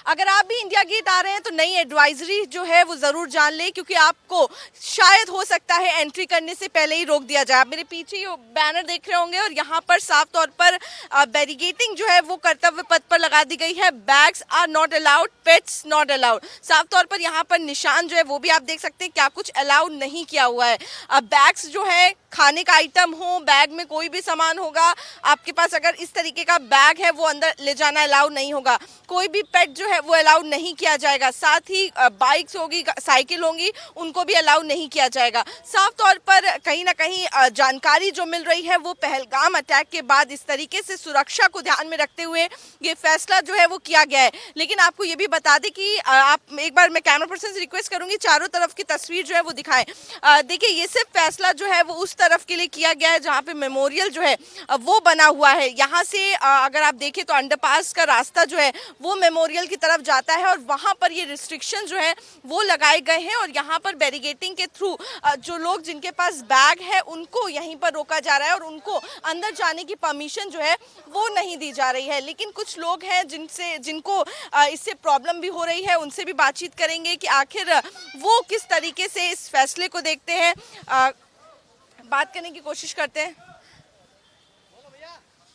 अगर आप भी इंडिया गेट आ रहे हैं तो नई एडवाइजरी जो है वो ज़रूर जान लें, क्योंकि आपको शायद हो सकता है एंट्री करने से पहले ही रोक दिया जाए। आप मेरे पीछे ये बैनर देख रहे होंगे और यहाँ पर साफ तौर पर बैरिकेटिंग जो है वो कर्तव्य पथ पर लगा दी गई है। Bags are not allowed, pets not allowed. साफ तौर पर यहाँ पर निशान जो है वो भी आप देख सकते हैं, क्या कुछ अलाउड नहीं किया हुआ है। बैग्स जो है, खाने का आइटम हो, बैग में कोई भी सामान होगा, आपके पास अगर इस तरीके का बैग है वो अंदर ले जाना अलाउड नहीं होगा। कोई भी पेट जो है वो अलाउड नहीं किया जाएगा। साथ ही बाइक्स होगी, साइकिल होंगी, उनको भी अलाउड नहीं किया जाएगा। साफ तौर पर कहीं ना कहीं जानकारी जो मिल रही है वो पहलगाम अटैक के बाद इस तरीके से सुरक्षा को ध्यान में रखते हुए ये फैसला जो है वो किया गया है। लेकिन आपको ये भी बता दें कि आप एक बार मैं कैमरा पर्सन से रिक्वेस्ट करूंगी चारों तरफ की तस्वीर जो है वो दिखाएं। देखिए, ये सिर्फ फैसला जो है वो उस तरफ के लिए किया गया है जहाँ पे मेमोरियल जो है वो बना हुआ है। यहाँ से अगर आप देखें तो अंडरपास का रास्ता जो है वो मेमोरियल की तरफ जाता है और वहाँ पर ये रिस्ट्रिक्शन जो है वो लगाए गए हैं। और यहाँ पर बैरिकेटिंग के थ्रू जो लोग जिनके पास बैग है उनको यहीं पर रोका जा रहा है और उनको अंदर जाने की परमिशन जो है वो नहीं दी जा रही है। लेकिन कुछ लोग हैं जिनको इससे प्रॉब्लम भी हो रही है, उनसे भी बातचीत करेंगे कि आखिर वो किस तरीके से इस फैसले को देखते हैं। बात करने की कोशिश करते हैं।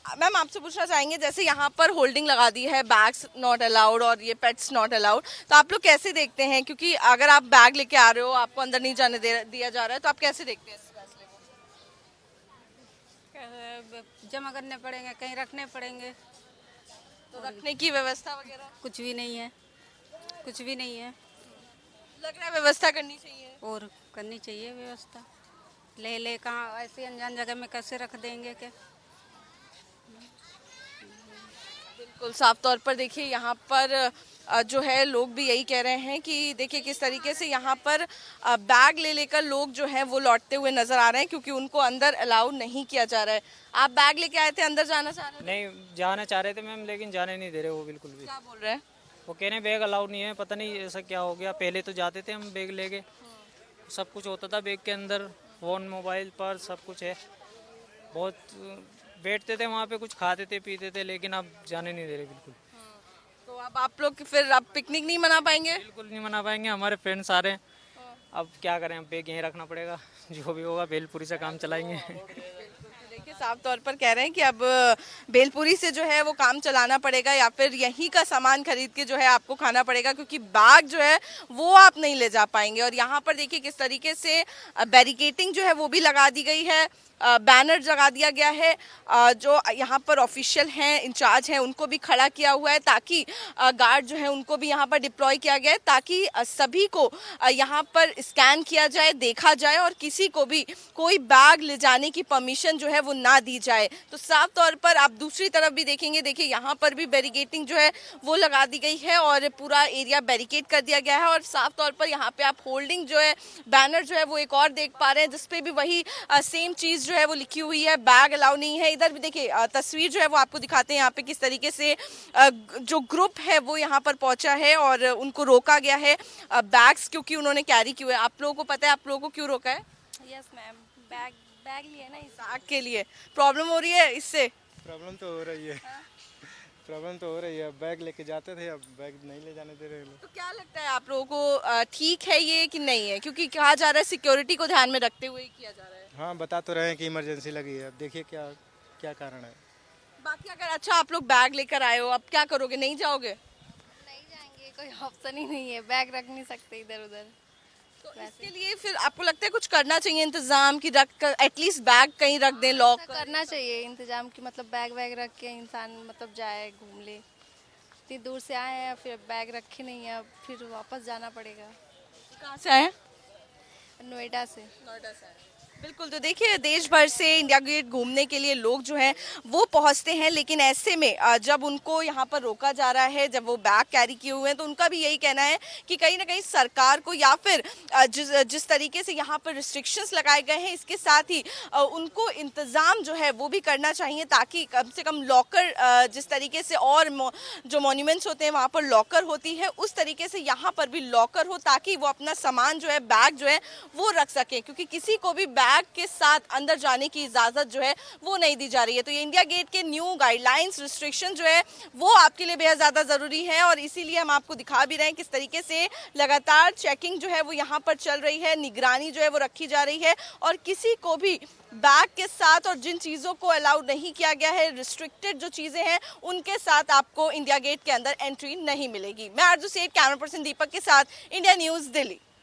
मैम, आपसे पूछना चाहेंगे, जैसे यहाँ पर होल्डिंग लगा दी है बैग्स नॉट अलाउड और ये पेट्स नॉट अलाउड, तो आप लोग कैसे देखते हैं? क्योंकि अगर आप बैग लेके आ रहे हो, आपको अंदर नहीं जाने दिया जा रहा है, तो आप कैसे देखते हैं इस फैसले को? जमा करने पड़ेंगे, कहीं रखने पड़ेंगे। तो रखने की व्यवस्था वगैरह कुछ भी नहीं है, कुछ भी नहीं है। लग रहा है व्यवस्था करनी चाहिए और करनी चाहिए व्यवस्था। ले कहाँ ऐसी अनजान जगह में कैसे रख देंगे क्या? बिल्कुल, साफ तौर पर देखिए यहाँ पर जो है लोग भी यही कह रहे हैं कि देखिए किस तरीके से यहाँ पर बैग ले लेकर लोग जो हैं वो लौटते हुए नजर आ रहे हैं, क्योंकि उनको अंदर अलाउ नहीं किया जा रहा है। आप बैग लेके आए थे, अंदर जाना चाह रहे थे? नहीं, जाना चाह रहे थे मैम, लेकिन जाने नहीं दे रहे वो बिल्कुल भी। क्या बोल रहे हैं? वो कह रहे हैं बैग अलाउ नहीं है, पता नहीं ऐसा क्या हो गया। पहले तो जाते थे हम बैग लेके, सब कुछ होता था बैग के अंदर, फ़ोन, मोबाइल, पर्स, सब कुछ है। बहुत बैठते थे वहाँ पे, कुछ खाते थे, पीते थे, लेकिन अब जाने नहीं दे रहे बिल्कुल। तो अब आप लोग फिर अब पिकनिक नहीं मना पाएंगे? बिल्कुल नहीं मना पाएंगे, हमारे फ्रेंड्स आ रहे हैं। अब क्या करें, अब बैग यहीं रखना पड़ेगा, जो भी होगा भेलपुरी से काम चलाएंगे। देखिए, साफ तौर पर कह रहे हैं कि अब भेलपुरी से जो है वो काम चलाना पड़ेगा या फिर यहीं का सामान खरीद के जो है आपको खाना पड़ेगा, क्योंकि बैग जो है वो आप नहीं ले जा पाएंगे। और यहाँ पर देखिए किस तरीके से बैरिकेटिंग जो है वो भी लगा दी गई है, बैनर लगा दिया गया है। जो यहाँ पर ऑफिशियल हैं, इंचार्ज हैं, उनको भी खड़ा किया हुआ है, ताकि गार्ड जो है उनको भी यहाँ पर डिप्लॉय किया गया है, ताकि सभी को यहाँ पर स्कैन किया जाए, देखा जाए और किसी को भी कोई बैग ले जाने की परमिशन जो है वो ना दी जाए। तो साफ तौर पर आप दूसरी तरफ भी देखेंगे, देखिए यहाँ पर भी बैरिकेटिंग जो है वो लगा दी गई है और पूरा एरिया बैरिकेड कर दिया गया है। और साफ तौर पर यहाँ पे आप होल्डिंग जो है, बैनर जो है वो एक और देख पा रहे हैं, जिसपे भी वही सेम चीज जो है वो लिखी हुई है, बैग अलाउ नहीं है। इधर भी देखिए तस्वीर जो है वो आपको दिखाते हैं यहाँ पे किस तरीके से जो ग्रुप है वो यहाँ पर पहुंचा है और उनको रोका गया है बैग्स, क्योंकि उन्होंने कैरी किए हुए। आप लोगों को पता है आप लोगों को क्यों रोका है? यस मैम, बैग लिए ना, इस बैग के लिए प्रॉब्लम हो रही है इससे? प्रॉब्लम तो हो रही है, प्रॉब्लम तो हो रही है। बैग लेके जाते थे, अब बैग नहीं ले जाने दे रहे लोग। तो क्या लगता है आप लोगों को ठीक है ये कि नहीं है? क्योंकि कहा जा रहा है सिक्योरिटी को ध्यान में रखते हुए किया जा रहा है। हाँ, बता तो रहे हैं कि इमरजेंसी लगी है, अब देखिए क्या क्या कारण है। बाकी अगर अच्छा आप लोग बैग लेकर आए हो, अब क्या करोगे? नहीं जाओगे? नहीं जाएंगे, कोई ऑप्शन ही नहीं है, बैग रख नहीं सकते इधर उधर। तो इसके लिए फिर आपको लगता है कुछ करना चाहिए इंतजाम, कि रख कर एटलीस्ट बैग कहीं रख दें, लॉक करना चाहिए इंतजाम की, मतलब बैग वैग रख के इंसान मतलब जाए, घूम ले। इतनी दूर से आए हैं, फिर बैग रखे नहीं है, अब फिर वापस जाना पड़ेगा। कहाँ से आए? नोएडा से। बिल्कुल, तो देखिए देश भर से इंडिया गेट घूमने के लिए लोग जो हैं वो पहुंचते हैं, लेकिन ऐसे में जब उनको यहाँ पर रोका जा रहा है, जब वो बैग कैरी किए हुए हैं, तो उनका भी यही कहना है कि कहीं ना कहीं सरकार को या फिर जिस तरीके से यहाँ पर रिस्ट्रिक्शंस लगाए गए हैं, इसके साथ ही उनको इंतज़ाम जो है वो भी करना चाहिए, ताकि कम से कम लॉकर जिस तरीके से और जो मॉन्यूमेंट्स होते हैं वहाँ पर लॉकर होती है, उस तरीके से यहाँ पर भी लॉकर हो, ताकि वो अपना सामान जो है, बैग जो है वो रख सकें। क्योंकि किसी को भी बैग बैग के साथ अंदर जाने की इजाज़त जो है वो नहीं दी जा रही है। तो ये इंडिया गेट के न्यू गाइडलाइंस रिस्ट्रिक्शन जो है वो आपके लिए बेहद ज़्यादा ज़रूरी है और इसीलिए हम आपको दिखा भी रहे हैं किस तरीके से लगातार चेकिंग जो है वो यहाँ पर चल रही है, निगरानी जो है वो रखी जा रही है और किसी को भी बैग के साथ और जिन चीज़ों को अलाउड नहीं किया गया है, रिस्ट्रिक्टेड जो चीज़ें हैं उनके साथ आपको इंडिया गेट के अंदर एंट्री नहीं मिलेगी। मैं आरजू सेठ, कैमरा पर्सन दीपक के साथ, इंडिया न्यूज़, दिल्ली।